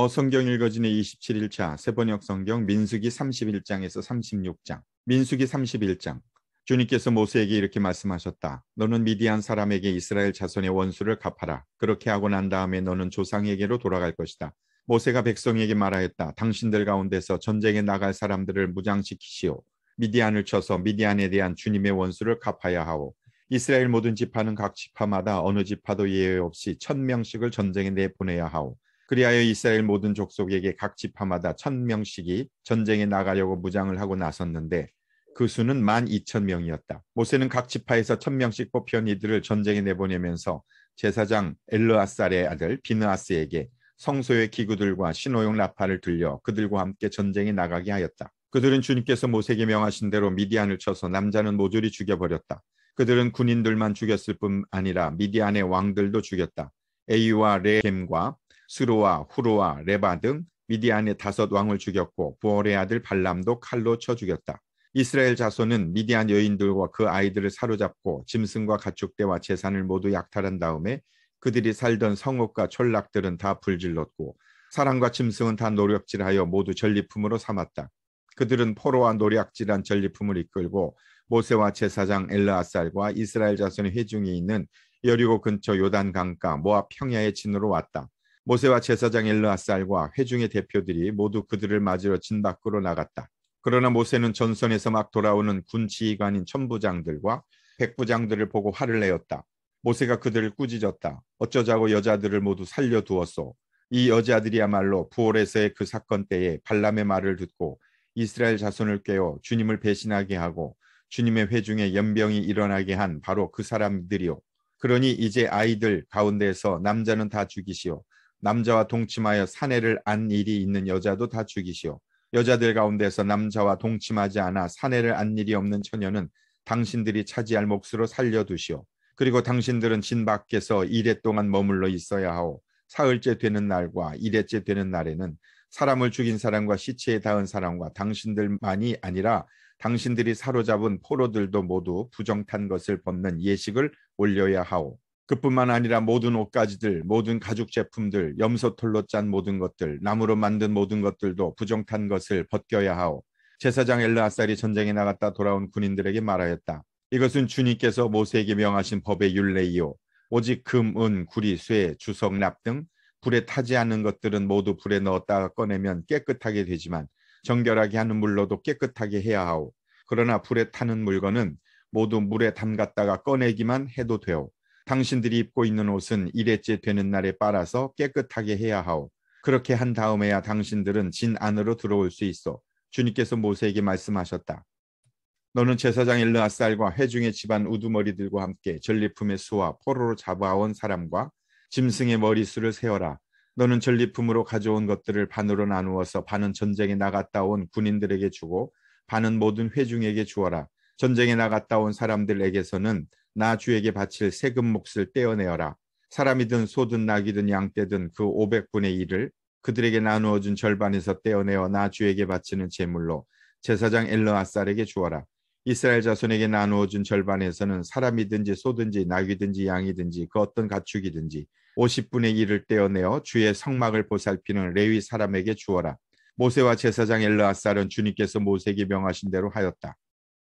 성경 읽어주의 27일차 세번역 성경 민수기 31장에서 36장. 민수기 31장. 주님께서 모세에게 이렇게 말씀하셨다. 너는 미디안 사람에게 이스라엘 자손의 원수를 갚아라. 그렇게 하고 난 다음에 너는 조상에게로 돌아갈 것이다. 모세가 백성에게 말하였다. 당신들 가운데서 전쟁에 나갈 사람들을 무장시키시오. 미디안을 쳐서 미디안에 대한 주님의 원수를 갚아야 하오. 이스라엘 모든 지파는 각 지파마다 어느 지파도 예외 없이 1000명씩을 전쟁에 내보내야 하오. 그리하여 이스라엘 모든 족속에게 각 지파마다 1000명씩이 전쟁에 나가려고 무장을 하고 나섰는데 그 수는 12,000명이었다. 모세는 각 지파에서 1000명씩 뽑힌 이들을 전쟁에 내보내면서 제사장 엘르아살의 아들 비느하스에게 성소의 기구들과 신호용 나팔을 들려 그들과 함께 전쟁에 나가게 하였다. 그들은 주님께서 모세에게 명하신 대로 미디안을 쳐서 남자는 모조리 죽여버렸다. 그들은 군인들만 죽였을 뿐 아니라 미디안의 왕들도 죽였다. 에이와 레겜과 스루와 후루와 레바 등 미디안의 5왕을 죽였고 부올의 아들 발람도 칼로 쳐 죽였다. 이스라엘 자손은 미디안 여인들과 그 아이들을 사로잡고 짐승과 가축대와 재산을 모두 약탈한 다음에 그들이 살던 성읍과 촌락들은 다 불질렀고 사람과 짐승은 다 노략질하여 모두 전리품으로 삼았다. 그들은 포로와 노략질한 전리품을 이끌고 모세와 제사장 엘르아살과 이스라엘 자손의 회중이 있는 여리고 근처 요단 강가 모압 평야의 진으로 왔다. 모세와 제사장 엘르아살과 회중의 대표들이 모두 그들을 맞으러 진 밖으로 나갔다. 그러나 모세는 전선에서 막 돌아오는 군 지휘관인 천부장들과 백부장들을 보고 화를 내었다. 모세가 그들을 꾸짖었다. 어쩌자고 여자들을 모두 살려두었소. 이 여자들이야말로 부올에서의 그 사건 때에 발람의 말을 듣고 이스라엘 자손을 깨워 주님을 배신하게 하고 주님의 회중에 연병이 일어나게 한 바로 그 사람들이요. 그러니 이제 아이들 가운데서 남자는 다 죽이시오. 남자와 동침하여 사내를 안 일이 있는 여자도 다 죽이시오. 여자들 가운데서 남자와 동침하지 않아 사내를 안 일이 없는 처녀는 당신들이 차지할 몫으로 살려두시오. 그리고 당신들은 진 밖에서 이레 동안 머물러 있어야 하오. 사흘째 되는 날과 이레째 되는 날에는 사람을 죽인 사람과 시체에 닿은 사람과 당신들만이 아니라 당신들이 사로잡은 포로들도 모두 부정탄 것을 벗는 예식을 올려야 하오. 그뿐만 아니라 모든 옷가지들, 모든 가죽 제품들, 염소털로 짠 모든 것들, 나무로 만든 모든 것들도 부정탄 것을 벗겨야 하오. 제사장 엘르아살이 전쟁에 나갔다 돌아온 군인들에게 말하였다. 이것은 주님께서 모세에게 명하신 법의 율례이요. 오직 금, 은, 구리, 쇠, 주석, 납 등 불에 타지 않는 것들은 모두 불에 넣었다가 꺼내면 깨끗하게 되지만 정결하게 하는 물로도 깨끗하게 해야 하오. 그러나 불에 타는 물건은 모두 물에 담갔다가 꺼내기만 해도 되오. 당신들이 입고 있는 옷은 일회째 되는 날에 빨아서 깨끗하게 해야 하오. 그렇게 한 다음에야 당신들은 진 안으로 들어올 수 있어. 주님께서 모세에게 말씀하셨다. 너는 제사장 엘르아살과 회중의 집안 우두머리들과 함께 전리품의 수와 포로로 잡아온 사람과 짐승의 머리수를 세어라. 너는 전리품으로 가져온 것들을 반으로 나누어서 반은 전쟁에 나갔다 온 군인들에게 주고 반은 모든 회중에게 주어라. 전쟁에 나갔다 온 사람들에게서는 나 주에게 바칠 세금 몫을 떼어내어라. 사람이든 소든 낙이든 양떼든 그 500분의 1을 그들에게 나누어 준 절반에서 떼어내어 나 주에게 바치는 제물로 제사장 엘르아살에게 주어라. 이스라엘 자손에게 나누어 준 절반에서는 사람이든지 소든지 낙이든지 양이든지 그 어떤 가축이든지 50분의 1을 떼어내어 주의 성막을 보살피는 레위 사람에게 주어라. 모세와 제사장 엘르아살은 주님께서 모세에게 명하신 대로 하였다.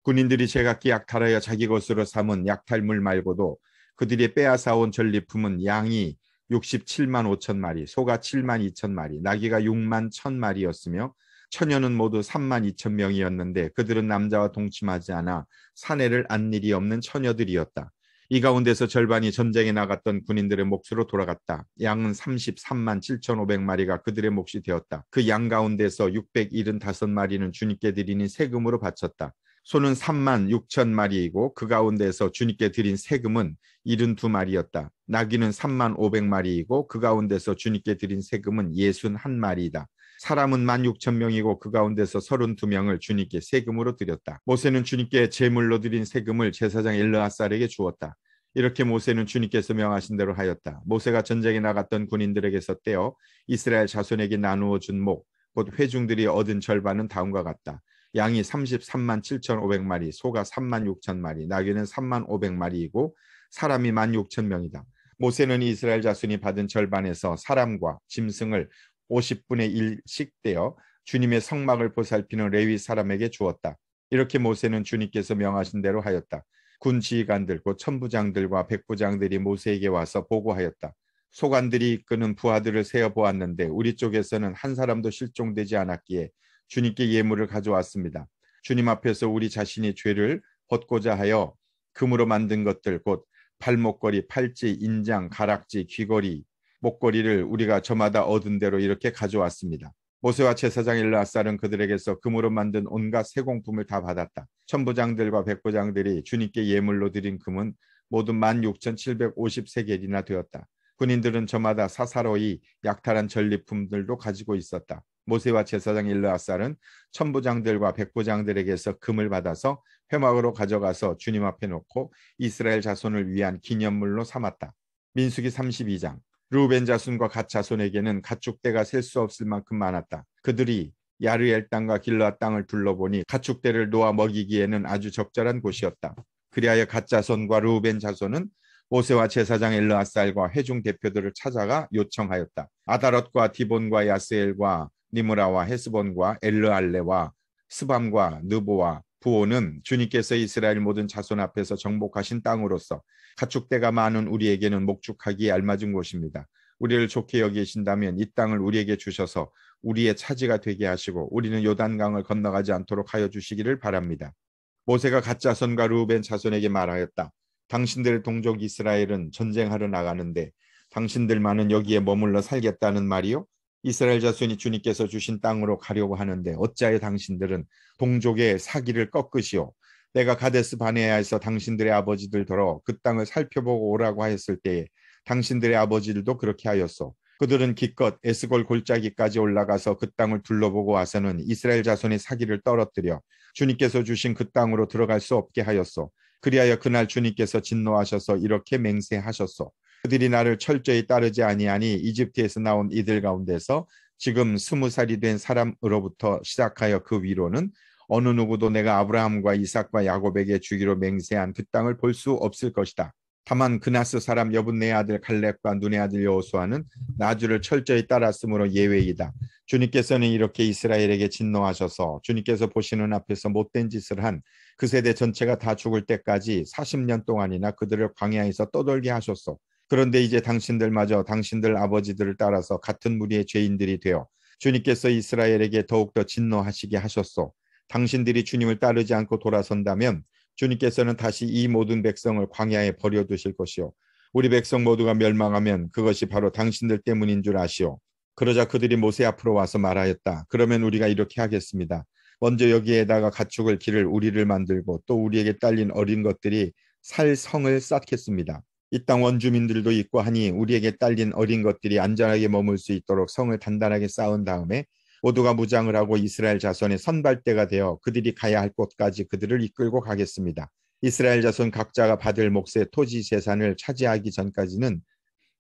군인들이 제각기 약탈하여 자기 것으로 삼은 약탈물 말고도 그들이 빼앗아온 전리품은 양이 67만 5천 마리, 소가 7만 2천 마리, 나귀가 6만 1천 마리였으며 처녀는 모두 3만 2천 명이었는데 그들은 남자와 동침하지 않아 사내를 안 일이 없는 처녀들이었다. 이 가운데서 절반이 전쟁에 나갔던 군인들의 몫으로 돌아갔다. 양은 33만 7,500마리가 그들의 몫이 되었다. 그 양 가운데서 675마리는 주님께 드리는 세금으로 바쳤다. 소는 3만 6천 마리이고 그 가운데서 주님께 드린 세금은 72마리였다. 나귀는 3만 500마리이고 그 가운데서 주님께 드린 세금은 61마리이다. 사람은 16,000명이고 그 가운데서 32명을 주님께 세금으로 드렸다. 모세는 주님께 제물로 드린 세금을 제사장 엘르아살에게 주었다. 이렇게 모세는 주님께서 명하신 대로 하였다. 모세가 전쟁에 나갔던 군인들에게서 떼어 이스라엘 자손에게 나누어 준 목, 곧 회중들이 얻은 절반은 다음과 같다. 양이 33만 7,500마리, 소가 3만 6천 마리, 나귀는 3만 500마리이고 사람이 1만 6천 명이다. 모세는 이스라엘 자손이 받은 절반에서 사람과 짐승을 50분의 1씩 떼어 주님의 성막을 보살피는 레위 사람에게 주었다. 이렇게 모세는 주님께서 명하신 대로 하였다. 군 지휘관들 곧 천부장들과 백부장들이 모세에게 와서 보고하였다. 소관들이 이끄는 부하들을 세어 보았는데 우리 쪽에서는 한 사람도 실종되지 않았기에 주님께 예물을 가져왔습니다. 주님 앞에서 우리 자신이 죄를 벗고자 하여 금으로 만든 것들 곧 발목걸이, 팔찌, 인장, 가락지, 귀걸이, 목걸이를 우리가 저마다 얻은 대로 이렇게 가져왔습니다. 모세와 제사장 엘르아살은 그들에게서 금으로 만든 온갖 세공품을 다 받았다. 천부장들과 백부장들이 주님께 예물로 드린 금은 모두 16,750세겔이나 되었다. 군인들은 저마다 사사로이 약탈한 전리품들도 가지고 있었다. 모세와 제사장 엘르아살은 천부장들과 백부장들에게서 금을 받아서 회막으로 가져가서 주님 앞에 놓고 이스라엘 자손을 위한 기념물로 삼았다. 민수기 32장. 르우벤 자손과 갓 자손에게는 가축대가 셀 수 없을 만큼 많았다. 그들이 야르엘 땅과 길르앗 땅을 둘러보니 가축대를 놓아 먹이기에는 아주 적절한 곳이었다. 그리하여 갓 자손과 르우벤 자손은 모세와 제사장 엘르아살과 회중 대표들을 찾아가 요청하였다. 아다롯과 디본과 야스엘과 니므라와 헤스본과 엘르알레와 스밤과 느보와 부오는 주님께서 이스라엘 모든 자손 앞에서 정복하신 땅으로서 가축대가 많은 우리에게는 목축하기에 알맞은 곳입니다. 우리를 좋게 여기신다면 이 땅을 우리에게 주셔서 우리의 차지가 되게 하시고 우리는 요단강을 건너가지 않도록 하여 주시기를 바랍니다. 모세가 갓 자손과 르우벤 자손에게 말하였다. 당신들 동족 이스라엘은 전쟁하러 나가는데 당신들만은 여기에 머물러 살겠다는 말이요? 이스라엘 자손이 주님께서 주신 땅으로 가려고 하는데 어찌하여 당신들은 동족의 사기를 꺾으시오. 내가 가데스 바네아에서 당신들의 아버지들더러 그 땅을 살펴보고 오라고 하였을 때에 당신들의 아버지들도 그렇게 하였소. 그들은 기껏 에스골 골짜기까지 올라가서 그 땅을 둘러보고 와서는 이스라엘 자손의 사기를 떨어뜨려 주님께서 주신 그 땅으로 들어갈 수 없게 하였소. 그리하여 그날 주님께서 진노하셔서 이렇게 맹세하셨소. 그들이 나를 철저히 따르지 아니하니 이집트에서 나온 이들 가운데서 지금 20살이 된 사람으로부터 시작하여 그 위로는 어느 누구도 내가 아브라함과 이삭과 야곱에게 주기로 맹세한 그 땅을 볼 수 없을 것이다. 다만 그나스 사람 여분네 아들 갈렙과 눈의 아들 여호수아는 나주를 철저히 따랐으므로 예외이다. 주님께서는 이렇게 이스라엘에게 진노하셔서 주님께서 보시는 앞에서 못된 짓을 한 그 세대 전체가 다 죽을 때까지 40년 동안이나 그들을 광야에서 떠돌게 하셨소. 그런데 이제 당신들마저 당신들 아버지들을 따라서 같은 무리의 죄인들이 되어 주님께서 이스라엘에게 더욱더 진노하시게 하셨소. 당신들이 주님을 따르지 않고 돌아선다면 주님께서는 다시 이 모든 백성을 광야에 버려두실 것이요. 우리 백성 모두가 멸망하면 그것이 바로 당신들 때문인 줄 아시오. 그러자 그들이 모세 앞으로 와서 말하였다. 그러면 우리가 이렇게 하겠습니다. 먼저 여기에다가 가축을 기를 우리를 만들고 또 우리에게 딸린 어린 것들이 살 성을 쌓겠습니다. 이 땅 원주민들도 있고 하니 우리에게 딸린 어린 것들이 안전하게 머물 수 있도록 성을 단단하게 쌓은 다음에 모두가 무장을 하고 이스라엘 자손의 선발대가 되어 그들이 가야 할 곳까지 그들을 이끌고 가겠습니다. 이스라엘 자손 각자가 받을 몫의 토지 재산을 차지하기 전까지는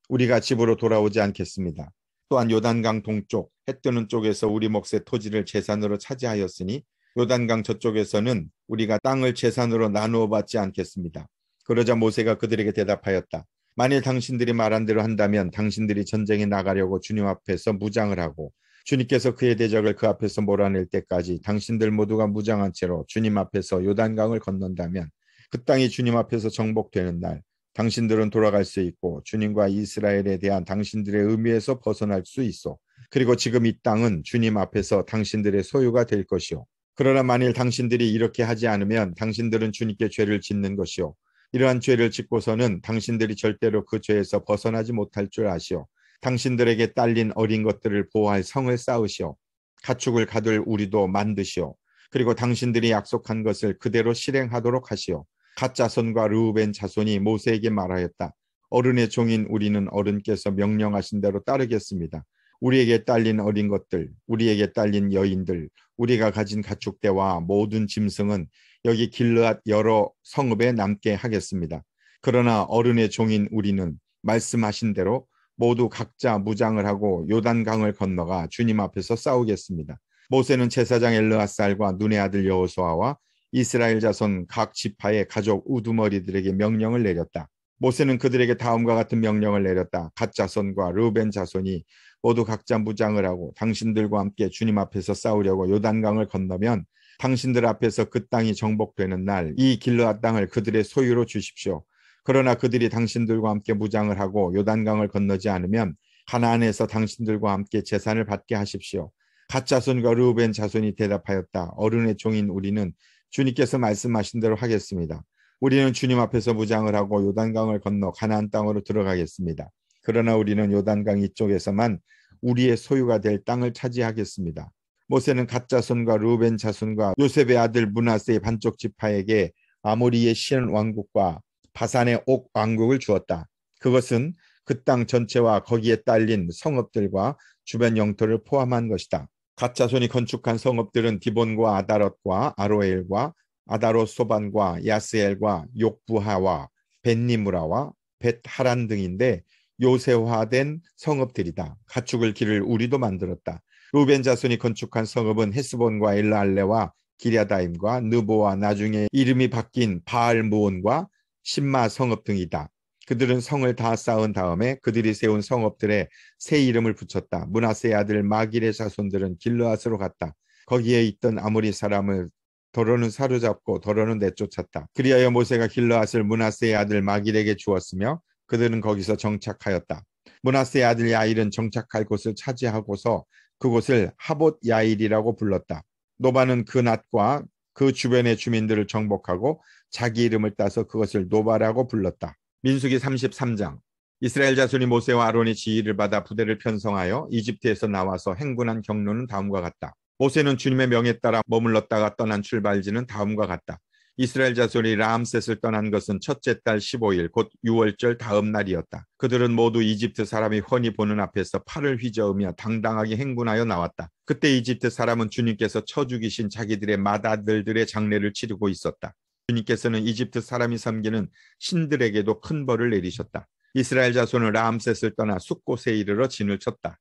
우리가 집으로 돌아오지 않겠습니다. 또한 요단강 동쪽 해 뜨는 쪽에서 우리 몫의 토지를 재산으로 차지하였으니 요단강 저쪽에서는 우리가 땅을 재산으로 나누어 받지 않겠습니다. 그러자 모세가 그들에게 대답하였다. 만일 당신들이 말한 대로 한다면 당신들이 전쟁에 나가려고 주님 앞에서 무장을 하고 주님께서 그의 대적을 그 앞에서 몰아낼 때까지 당신들 모두가 무장한 채로 주님 앞에서 요단강을 건넌다면 그 땅이 주님 앞에서 정복되는 날 당신들은 돌아갈 수 있고 주님과 이스라엘에 대한 당신들의 의미에서 벗어날 수 있어. 그리고 지금 이 땅은 주님 앞에서 당신들의 소유가 될 것이요. 그러나 만일 당신들이 이렇게 하지 않으면 당신들은 주님께 죄를 짓는 것이요. 이러한 죄를 짓고서는 당신들이 절대로 그 죄에서 벗어나지 못할 줄 아시오. 당신들에게 딸린 어린 것들을 보호할 성을 쌓으시오. 가축을 가둘 우리도 만드시오. 그리고 당신들이 약속한 것을 그대로 실행하도록 하시오. 갓 자손과 르우벤 자손이 모세에게 말하였다. 어른의 종인 우리는 어른께서 명령하신 대로 따르겠습니다. 우리에게 딸린 어린 것들, 우리에게 딸린 여인들, 우리가 가진 가축대와 모든 짐승은 여기 길르앗 여러 성읍에 남게 하겠습니다. 그러나 어른의 종인 우리는 말씀하신 대로 모두 각자 무장을 하고 요단강을 건너가 주님 앞에서 싸우겠습니다. 모세는 제사장 엘르아살과 눈의 아들 여호수아와 이스라엘 자손 각 지파의 가족 우두머리들에게 명령을 내렸다. 모세는 그들에게 다음과 같은 명령을 내렸다. 갓 자손과 르우벤 자손이 모두 각자 무장을 하고 당신들과 함께 주님 앞에서 싸우려고 요단강을 건너면 당신들 앞에서 그 땅이 정복되는 날 이 길르앗 땅을 그들의 소유로 주십시오. 그러나 그들이 당신들과 함께 무장을 하고 요단강을 건너지 않으면 가나안에서 당신들과 함께 재산을 받게 하십시오. 갓 자손과 르우벤 자손이 대답하였다. 어른의 종인 우리는 주님께서 말씀하신 대로 하겠습니다. 우리는 주님 앞에서 무장을 하고 요단강을 건너 가나안 땅으로 들어가겠습니다. 그러나 우리는 요단강 이쪽에서만 우리의 소유가 될 땅을 차지하겠습니다. 모세는 갓 자손과 르우벤 자손과 요셉의 아들 므낫세의 반쪽 지파에게 아모리의 시온 왕국과 바산의 옥 왕국을 주었다. 그것은 그 땅 전체와 거기에 딸린 성읍들과 주변 영토를 포함한 것이다. 갓 자손이 건축한 성읍들은 디본과 아다롯과 아로엘과 아다롯 소반과 야스엘과 욕부하와 벳니무라와 벳하란 등인데 요새화된 성읍들이다. 가축을 기를 우리도 만들었다. 루벤 자손이 건축한 성읍은 헤스본과 엘라알레와 기랴다임과 느보와 나중에 이름이 바뀐 바알무온과 신마 성읍 등이다. 그들은 성을 다 쌓은 다음에 그들이 세운 성읍들에 새 이름을 붙였다. 므낫세의 아들 마길의 자손들은 길르앗으로 갔다. 거기에 있던 아모리 사람을 더러는 사로잡고 더러는 내쫓았다. 그리하여 모세가 길르앗을 므낫세의 아들 마길에게 주었으며 그들은 거기서 정착하였다. 므낫세의 아들 야일은 정착할 곳을 차지하고서 그곳을 하봇 야일이라고 불렀다. 노바는 그 낫과 그 주변의 주민들을 정복하고 자기 이름을 따서 그것을 노바라고 불렀다. 민수기 33장. 이스라엘 자손이 모세와 아론의 지휘를 받아 부대를 편성하여 이집트에서 나와서 행군한 경로는 다음과 같다. 모세는 주님의 명에 따라 머물렀다가 떠난 출발지는 다음과 같다. 이스라엘 자손이 라암셋을 떠난 것은 첫째 달 15일 곧 6월절 다음 날이었다. 그들은 모두 이집트 사람이 훤히 보는 앞에서 팔을 휘저으며 당당하게 행군하여 나왔다. 그때 이집트 사람은 주님께서 쳐 죽이신 자기들의 맏아들들의 장례를 치르고 있었다. 주님께서는 이집트 사람이 섬기는 신들에게도 큰 벌을 내리셨다. 이스라엘 자손은 라암셋을 떠나 숫곳에 이르러 진을 쳤다.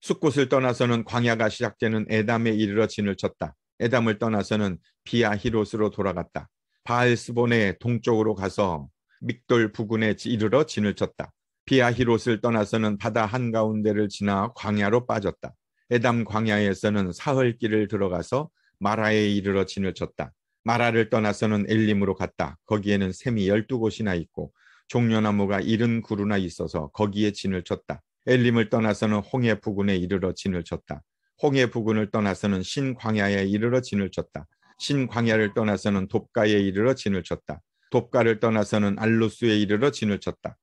숫곳을 떠나서는 광야가 시작되는 에담에 이르러 진을 쳤다. 에담을 떠나서는 비아히롯으로 돌아갔다. 바알스본의 동쪽으로 가서 믹돌 부근에 이르러 진을 쳤다. 비아히롯을 떠나서는 바다 한가운데를 지나 광야로 빠졌다. 에담 광야에서는 사흘길을 들어가서 마라에 이르러 진을 쳤다. 마라를 떠나서는 엘림으로 갔다. 거기에는 샘이 12곳이나 있고 종려나무가 70그루나 있어서 거기에 진을 쳤다. 엘림을 떠나서는 홍해 부근에 이르러 진을 쳤다. 홍해 부근을 떠나서는 신광야에 이르러 진을 쳤다. 신광야를 떠나서는 돕가에 이르러 진을 쳤다. 돕가를 떠나서는 알루스에 이르러 진을 쳤다.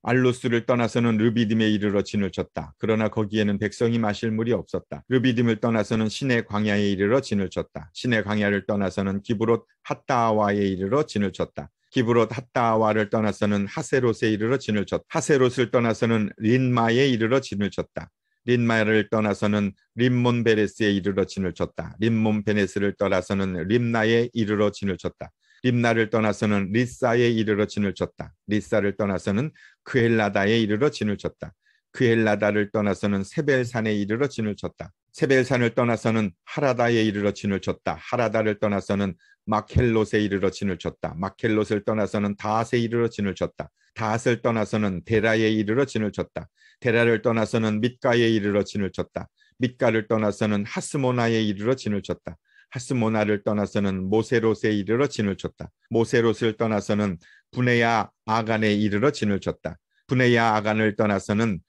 알루스를 떠나서는 르비딤에 이르러 진을 쳤다. 그러나 거기에는 백성이 마실 물이 없었다. 르비딤을 떠나서는 시내 광야에 이르러 진을 쳤다. 시내 광야를 떠나서는 기브롯 핫다아와에 이르러 진을 쳤다. 기브롯 핫다아와를 떠나서는 하세롯에 이르러 진을 쳤다. 하세롯을 떠나서는 린마에 이르러 진을 쳤다. 린마를 떠나서는 림몬 베레스에 이르러 진을 쳤다. 림몬 베네스를 떠나서는 림나에 이르러 진을 쳤다. 림나를 떠나서는 리사에 이르러 진을 쳤다. 리사를 떠나서는 그헬라다에 이르러 진을 쳤다. 그헬라다를 떠나서는 세벨산에 이르러 진을 쳤다. 세벨산을 떠나서는 하라다에 이르러 진을 쳤다. 하라다를 떠나서는 마켈롯에 이르러 진을 쳤다. 마켈롯을 떠나서는 다앗에 이르러 진을 쳤다. 다앗을 떠나서는 데라에 이르러 진을 쳤다. 데라를 떠나서는 밑가에 이르러 진을 쳤다. 밑가를 떠나서는 하스모나에 이르러 진을 쳤다. 하스모나를 떠나서는 모세롯에 이르러 진을 쳤다. 모세롯을 떠나서는 브네야 아간에 이르러 진을 쳤다. 브네야 아간을 떠나서는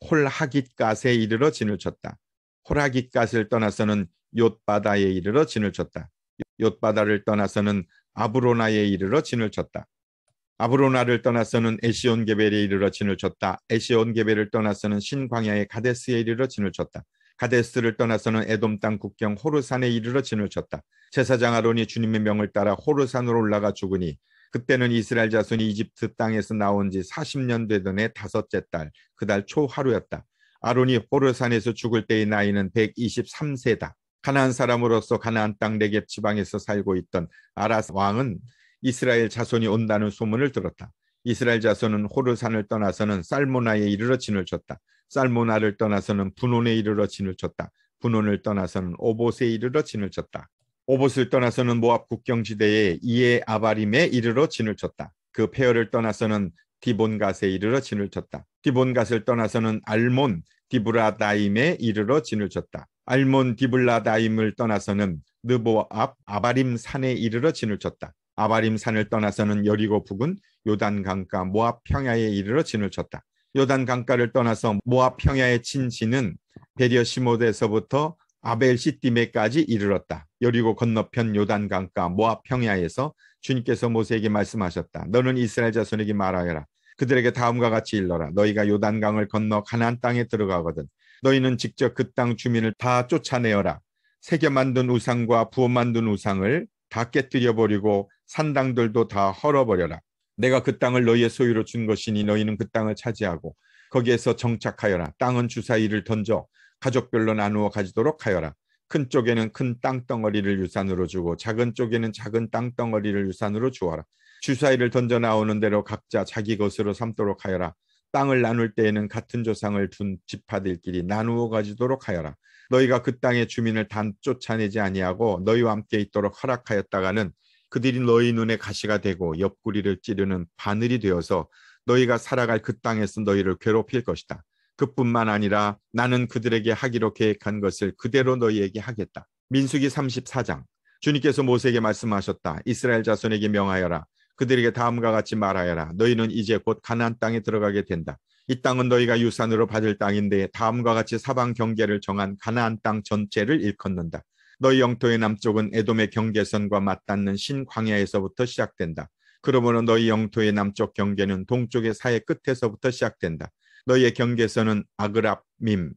홀하깃갓에 이르러 진을 쳤다. 홀하깃갓을 떠나서는 욤바다에 이르러 진을 쳤다. 욤바다를 떠나서는 아브로나에 이르러 진을 쳤다. 아브로나를 떠나서는 에시온게벨에 이르러 진을 쳤다. 에시온게벨을 떠나서는 신광야의 가데스에 이르러 진을 쳤다. 가데스를 떠나서는 에돔 땅 국경 호르산에 이르러 진을 쳤다. 제사장 아론이 주님의 명을 따라 호르산으로 올라가 죽으니 그때는 이스라엘 자손이 이집트 땅에서 나온 지 40년 되던 해 다섯째 달 그달 초하루였다. 아론이 호르산에서 죽을 때의 나이는 123세다. 가나안 사람으로서 가나안 땅 네겝 지방에서 살고 있던 아라스 왕은 이스라엘 자손이 온다는 소문을 들었다. 이스라엘 자손은 호르산을 떠나서는 살모나에 이르러 진을 쳤다. 살모나를 떠나서는 분온에 이르러 진을 쳤다. 분온을 떠나서는 오봇에 이르러 진을 쳤다. 오봇을 떠나서는 모압 국경지대에 이에 아바림에 이르러 진을 쳤다. 그 폐허를 떠나서는 디본갓에 이르러 진을 쳤다. 디본갓을 떠나서는 알몬 디브라다임에 이르러 진을 쳤다. 알몬 디블라다임을 떠나서는 느보 앞 아바림 산에 이르러 진을 쳤다. 아바림 산을 떠나서는 여리고 북은 요단 강가 모압 평야에 이르러 진을 쳤다. 요단 강가를 떠나서 모압 평야에 친 진은 베리어시못에서부터 아벨 시띠메까지 이르렀다. 여리고 건너편 요단 강가 모압 평야에서 주님께서 모세에게 말씀하셨다. 너는 이스라엘 자손에게 말하여라. 그들에게 다음과 같이 일러라. 너희가 요단강을 건너 가나안 땅에 들어가거든 너희는 직접 그 땅 주민을 다 쫓아내어라. 새겨 만든 우상과 부어 만든 우상을 다 깨뜨려 버리고 산당들도 다 헐어버려라. 내가 그 땅을 너희의 소유로 준 것이니 너희는 그 땅을 차지하고 거기에서 정착하여라. 땅은 주사위를 던져 가족별로 나누어 가지도록 하여라. 큰 쪽에는 큰 땅덩어리를 유산으로 주고 작은 쪽에는 작은 땅덩어리를 유산으로 주어라. 주사위를 던져 나오는 대로 각자 자기 것으로 삼도록 하여라. 땅을 나눌 때에는 같은 조상을 둔 지파들끼리 나누어 가지도록 하여라. 너희가 그 땅의 주민을 단 쫓아내지 아니하고 너희와 함께 있도록 허락하였다가는 그들이 너희 눈에 가시가 되고 옆구리를 찌르는 바늘이 되어서 너희가 살아갈 그 땅에서 너희를 괴롭힐 것이다. 그뿐만 아니라 나는 그들에게 하기로 계획한 것을 그대로 너희에게 하겠다. 민수기 34장. 주님께서 모세에게 말씀하셨다. 이스라엘 자손에게 명하여라. 그들에게 다음과 같이 말하여라. 너희는 이제 곧 가나안 땅에 들어가게 된다. 이 땅은 너희가 유산으로 받을 땅인데 다음과 같이 사방 경계를 정한 가나안 땅 전체를 일컫는다. 너희 영토의 남쪽은 에돔의 경계선과 맞닿는 신광야에서부터 시작된다. 그러므로 너희 영토의 남쪽 경계는 동쪽의 사해 끝에서부터 시작된다. 너희의 경계선은 아그랍밈,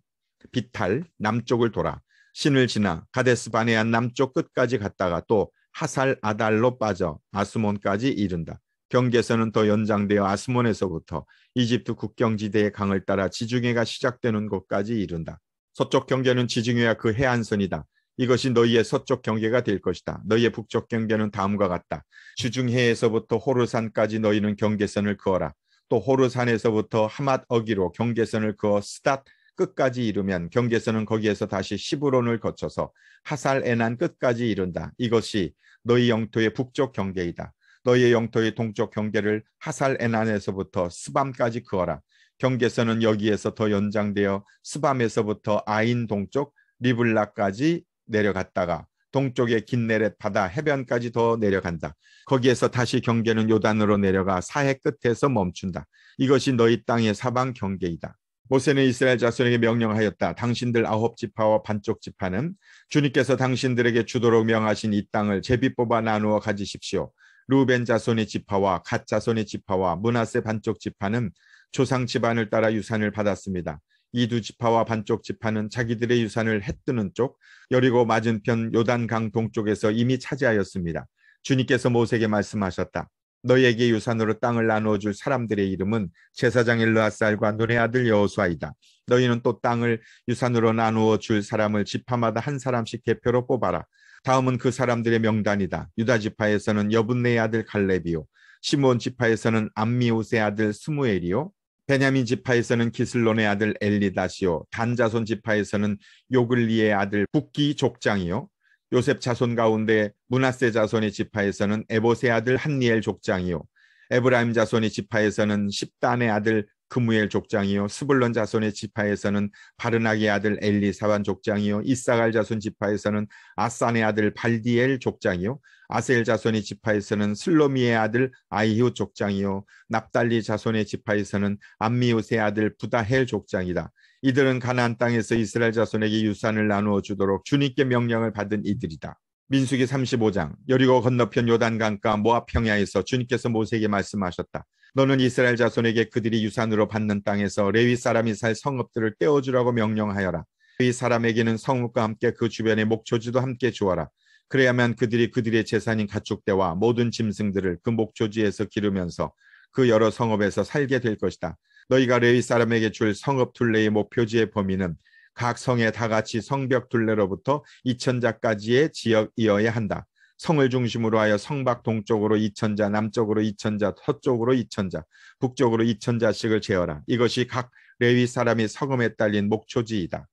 비탈, 남쪽을 돌아 신을 지나 가데스 바네아 남쪽 끝까지 갔다가 또 하살 아달로 빠져 아스몬까지 이른다. 경계선은 더 연장되어 아스몬에서부터 이집트 국경지대의 강을 따라 지중해가 시작되는 곳까지 이른다. 서쪽 경계는 지중해와 그 해안선이다. 이것이 너희의 서쪽 경계가 될 것이다. 너희의 북쪽 경계는 다음과 같다. 지중해에서부터 호르산까지 너희는 경계선을 그어라. 또 호르산에서부터 하맛 어기로 경계선을 그어 스닷 끝까지 이르면 경계선은 거기에서 다시 시브론을 거쳐서 하살 에난 끝까지 이른다. 이것이 너희 영토의 북쪽 경계이다. 너희의 영토의 동쪽 경계를 하살 에난에서부터 스밤까지 그어라. 경계선은 여기에서 더 연장되어 스밤에서부터 아인 동쪽 리블라까지 내려갔다가 동쪽의 긴네렛 바다 해변까지 더 내려간다. 거기에서 다시 경계는 요단으로 내려가 사해 끝에서 멈춘다. 이것이 너희 땅의 사방 경계이다. 모세는 이스라엘 자손에게 명령하였다. 당신들 9지파와 반쪽 지파는 주님께서 당신들에게 주도록 명하신 이 땅을 제비 뽑아 나누어 가지십시오. 루벤 자손의 지파와 갓 자손의 지파와 므낫세 반쪽 지파는 조상 집안을 따라 유산을 받았습니다. 이 두 지파와 반쪽 지파는 자기들의 유산을 해 뜨는 쪽 여리고 맞은편 요단강 동쪽에서 이미 차지하였습니다. 주님께서 모세에게 말씀하셨다. 너희에게 유산으로 땅을 나누어 줄 사람들의 이름은 제사장 엘르아살과 눈의 아들 여호수아이다. 너희는 또 땅을 유산으로 나누어 줄 사람을 지파마다 한 사람씩 대표로 뽑아라. 다음은 그 사람들의 명단이다. 유다 지파에서는 여분네의 아들 갈렙이요, 시므온 지파에서는 암미우스의 아들 스무엘이요, 베냐민 지파에서는 기슬론의 아들 엘리다시요, 단 자손 지파에서는 요글리의 아들 북기 족장이요, 요셉 자손 가운데 므낫세 자손의 지파에서는 에봇의 아들 한니엘 족장이요, 에브라임 자손의 지파에서는 십단의 아들 그무엘 족장이요, 스불론 자손의 지파에서는 바르나기의 아들 엘리사반 족장이요, 이사갈 자손 지파에서는 아산의 아들 발디엘 족장이요, 아셀 자손의 지파에서는 슬로미의 아들 아이후 족장이요, 납달리 자손의 지파에서는 암미우스의 아들 부다헬 족장이다. 이들은 가나안 땅에서 이스라엘 자손에게 유산을 나누어 주도록 주님께 명령을 받은 이들이다. 민수기 35장. 여리고 건너편 요단강가 모압 평야에서 주님께서 모세에게 말씀하셨다. 너는 이스라엘 자손에게 그들이 유산으로 받는 땅에서 레위 사람이 살 성읍들을 떼어주라고 명령하여라. 레위 사람에게는 성읍과 함께 그 주변의 목초지도 함께 주어라. 그래야만 그들이 그들의 재산인 가축대와 모든 짐승들을 그 목초지에서 기르면서 그 여러 성읍에서 살게 될 것이다. 너희가 레위 사람에게 줄 성읍 둘레의 목표지의 범위는 각 성에 다같이 성벽 둘레로부터 2000자까지의 지역이어야 한다. 성을 중심으로 하여 성밖 동쪽으로 2000자, 남쪽으로 2000자, 서쪽으로 2000자, 북쪽으로 2000자씩을 재어라. 이것이 각 레위 사람이 성읍에 딸린 목초지이다.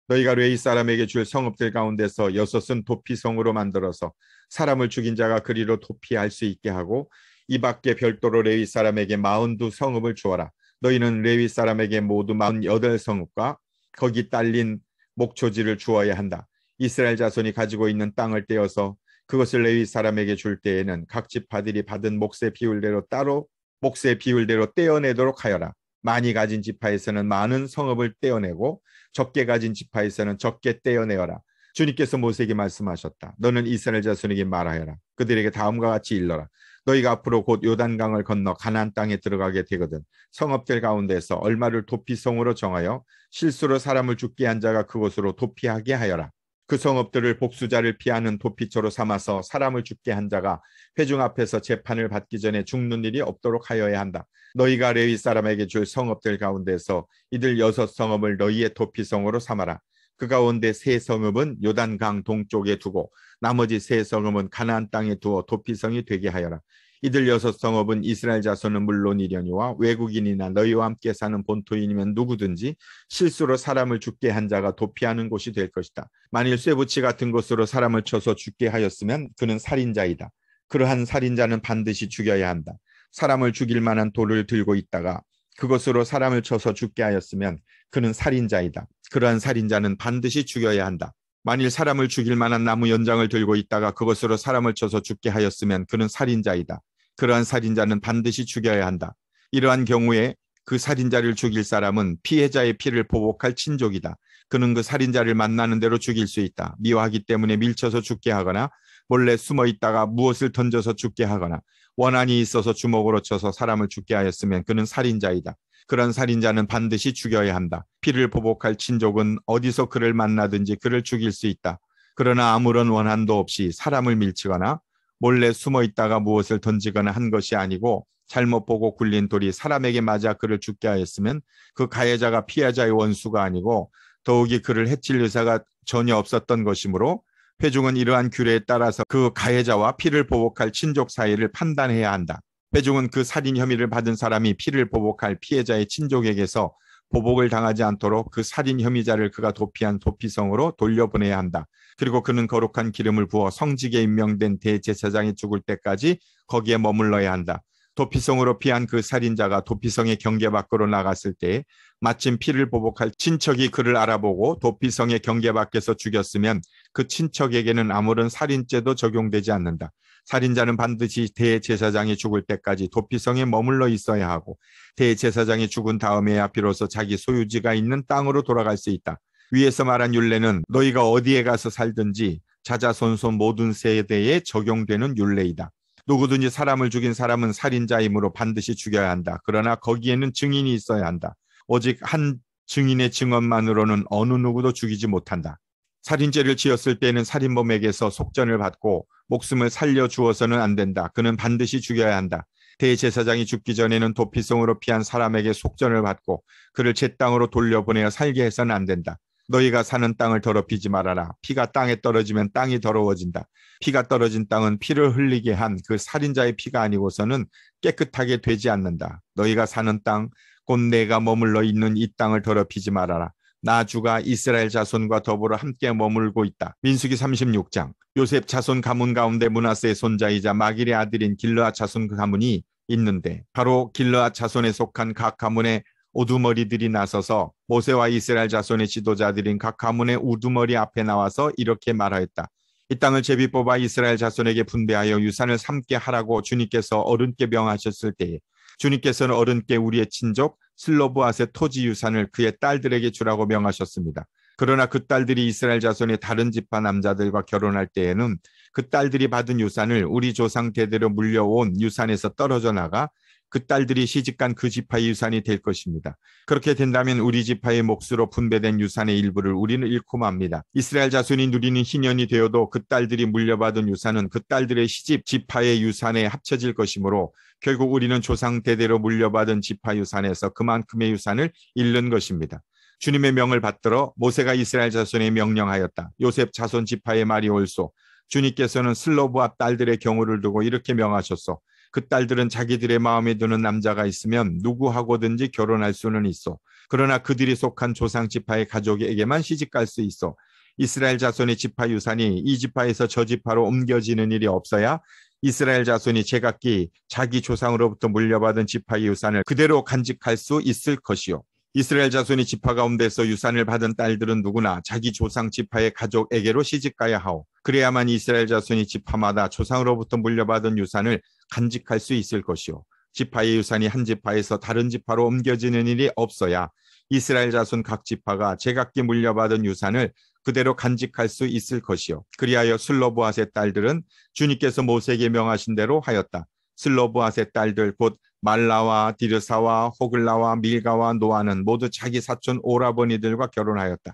너희가 레위 사람에게 줄 성읍들 가운데서 6은 도피성으로 만들어서 사람을 죽인 자가 그리로 도피할 수 있게 하고 이 밖에 별도로 레위 사람에게 42성읍을 주어라. 너희는 레위 사람에게 모두 48성읍과 거기 딸린 목초지를 주어야 한다. 이스라엘 자손이 가지고 있는 땅을 떼어서 그것을 레위 사람에게 줄 때에는 각 지파들이 받은 몫의 비율대로 따로 몫의 비율대로 떼어내도록 하여라. 많이 가진 지파에서는 많은 성읍을 떼어내고 적게 가진 지파에서는 적게 떼어내어라. 주님께서 모세에게 말씀하셨다. 너는 이스라엘 자손에게 말하여라. 그들에게 다음과 같이 일러라. 너희가 앞으로 곧 요단강을 건너 가나안 땅에 들어가게 되거든 성읍들 가운데서 얼마를 도피성으로 정하여 실수로 사람을 죽게 한 자가 그곳으로 도피하게 하여라. 그 성읍들을 복수자를 피하는 도피처로 삼아서 사람을 죽게 한 자가 회중 앞에서 재판을 받기 전에 죽는 일이 없도록 하여야 한다. 너희가 레위 사람에게 줄 성읍들 가운데서 이들 6성읍을 너희의 도피성으로 삼아라. 그 가운데 3성읍은 요단강 동쪽에 두고 나머지 3성읍은 가나안 땅에 두어 도피성이 되게 하여라. 이들 6성읍은 이스라엘 자손은 물론이려니와 외국인이나 너희와 함께 사는 본토인이면 누구든지 실수로 사람을 죽게 한 자가 도피하는 곳이 될 것이다. 만일 쇠붙이 같은 곳으로 사람을 쳐서 죽게 하였으면 그는 살인자이다. 그러한 살인자는 반드시 죽여야 한다. 사람을 죽일 만한 돌을 들고 있다가 그것으로 사람을 쳐서 죽게 하였으면 그는 살인자이다. 그러한 살인자는 반드시 죽여야 한다. 만일 사람을 죽일 만한 나무 연장을 들고 있다가 그것으로 사람을 쳐서 죽게 하였으면 그는 살인자이다. 그러한 살인자는 반드시 죽여야 한다. 이러한 경우에 그 살인자를 죽일 사람은 피해자의 피를 보복할 친족이다. 그는 그 살인자를 만나는 대로 죽일 수 있다. 미워하기 때문에 밀쳐서 죽게 하거나 몰래 숨어 있다가 무엇을 던져서 죽게 하거나 원한이 있어서 주먹으로 쳐서 사람을 죽게 하였으면 그는 살인자이다. 그런 살인자는 반드시 죽여야 한다. 피를 보복할 친족은 어디서 그를 만나든지 그를 죽일 수 있다. 그러나 아무런 원한도 없이 사람을 밀치거나 몰래 숨어 있다가 무엇을 던지거나 한 것이 아니고 잘못 보고 굴린 돌이 사람에게 맞아 그를 죽게 하였으면 그 가해자가 피해자의 원수가 아니고 더욱이 그를 해칠 의사가 전혀 없었던 것이므로 회중은 이러한 규례에 따라서 그 가해자와 피를 보복할 친족 사이를 판단해야 한다. 회중은 그 살인 혐의를 받은 사람이 피를 보복할 피해자의 친족에게서 보복을 당하지 않도록 그 살인 혐의자를 그가 도피한 도피성으로 돌려보내야 한다. 그리고 그는 거룩한 기름을 부어 성직에 임명된 대제사장이 죽을 때까지 거기에 머물러야 한다. 도피성으로 피한 그 살인자가 도피성의 경계 밖으로 나갔을 때 마침 피를 보복할 친척이 그를 알아보고 도피성의 경계 밖에서 죽였으면 그 친척에게는 아무런 살인죄도 적용되지 않는다. 살인자는 반드시 대제사장이 죽을 때까지 도피성에 머물러 있어야 하고 대제사장이 죽은 다음에야 비로소 자기 소유지가 있는 땅으로 돌아갈 수 있다. 위에서 말한 율례는 너희가 어디에 가서 살든지 자자손손 모든 세대에 적용되는 율례이다. 누구든지 사람을 죽인 사람은 살인자이므로 반드시 죽여야 한다. 그러나 거기에는 증인이 있어야 한다. 오직 한 증인의 증언만으로는 어느 누구도 죽이지 못한다. 살인죄를 지었을 때는 살인범에게서 속전을 받고 목숨을 살려주어서는 안 된다. 그는 반드시 죽여야 한다. 대제사장이 죽기 전에는 도피성으로 피한 사람에게 속전을 받고 그를 제 땅으로 돌려보내어 살게 해서는 안 된다. 너희가 사는 땅을 더럽히지 말아라. 피가 땅에 떨어지면 땅이 더러워진다. 피가 떨어진 땅은 피를 흘리게 한 그 살인자의 피가 아니고서는 깨끗하게 되지 않는다. 너희가 사는 땅, 곧 내가 머물러 있는 이 땅을 더럽히지 말아라. 나 주가 이스라엘 자손과 더불어 함께 머물고 있다. 민수기 36장. 요셉 자손 가문 가운데 므낫세의 손자이자 마길의 아들인 길르앗 자손 가문이 있는데 바로 길르앗 자손에 속한 각 가문의 우두머리들이 나서서 모세와 이스라엘 자손의 지도자들인 각 가문의 우두머리 앞에 나와서 이렇게 말하였다. 이 땅을 제비 뽑아 이스라엘 자손에게 분배하여 유산을 삼게 하라고 주님께서 어른께 명하셨을 때에 주님께서는 어른께 우리의 친족 슬로브앗의 토지 유산을 그의 딸들에게 주라고 명하셨습니다. 그러나 그 딸들이 이스라엘 자손의 다른 지파 남자들과 결혼할 때에는 그 딸들이 받은 유산을 우리 조상 대대로 물려온 유산에서 떨어져 나가 그 딸들이 시집간 그 지파의 유산이 될 것입니다. 그렇게 된다면 우리 지파의 몫으로 분배된 유산의 일부를 우리는 잃고 맙니다. 이스라엘 자손이 누리는 희년이 되어도 그 딸들이 물려받은 유산은 그 딸들의 시집 지파의 유산에 합쳐질 것이므로 결국 우리는 조상 대대로 물려받은 지파 유산에서 그만큼의 유산을 잃는 것입니다. 주님의 명을 받들어 모세가 이스라엘 자손에 명령하였다. 요셉 자손 지파의 말이 옳소. 주님께서는 슬로브앗 딸들의 경우를 두고 이렇게 명하셨소. 그 딸들은 자기들의 마음에 드는 남자가 있으면 누구하고든지 결혼할 수는 있어. 그러나 그들이 속한 조상 지파의 가족에게만 시집갈 수 있어. 이스라엘 자손의 지파 유산이 이 지파에서 저 지파로 옮겨지는 일이 없어야 이스라엘 자손이 제각기 자기 조상으로부터 물려받은 지파의 유산을 그대로 간직할 수 있을 것이요. 이스라엘 자손이 지파 가운데서 유산을 받은 딸들은 누구나 자기 조상 지파의 가족에게로 시집가야 하오. 그래야만 이스라엘 자손이 지파마다 조상으로부터 물려받은 유산을 간직할 수 있을 것이오. 지파의 유산이 한 지파에서 다른 지파로 옮겨지는 일이 없어야 이스라엘 자손 각 지파가 제각기 물려받은 유산을 그대로 간직할 수 있을 것이요. 그리하여 슬로브앗의 딸들은 주님께서 모세에게 명하신 대로 하였다. 슬로브앗의 딸들 곧 말라와 디르사와 호글라와 밀가와 노아는 모두 자기 사촌 오라버니들과 결혼하였다.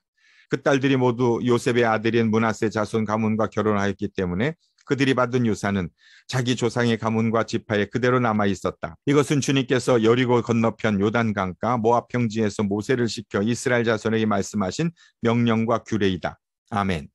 그 딸들이 모두 요셉의 아들인 므낫세 자손 가문과 결혼하였기 때문에 그들이 받은 유산은 자기 조상의 가문과 지파에 그대로 남아 있었다. 이것은 주님께서 여리고 건너편 요단강가 모압 평지에서 모세를 시켜 이스라엘 자손에게 말씀하신 명령과 규례이다. 아멘.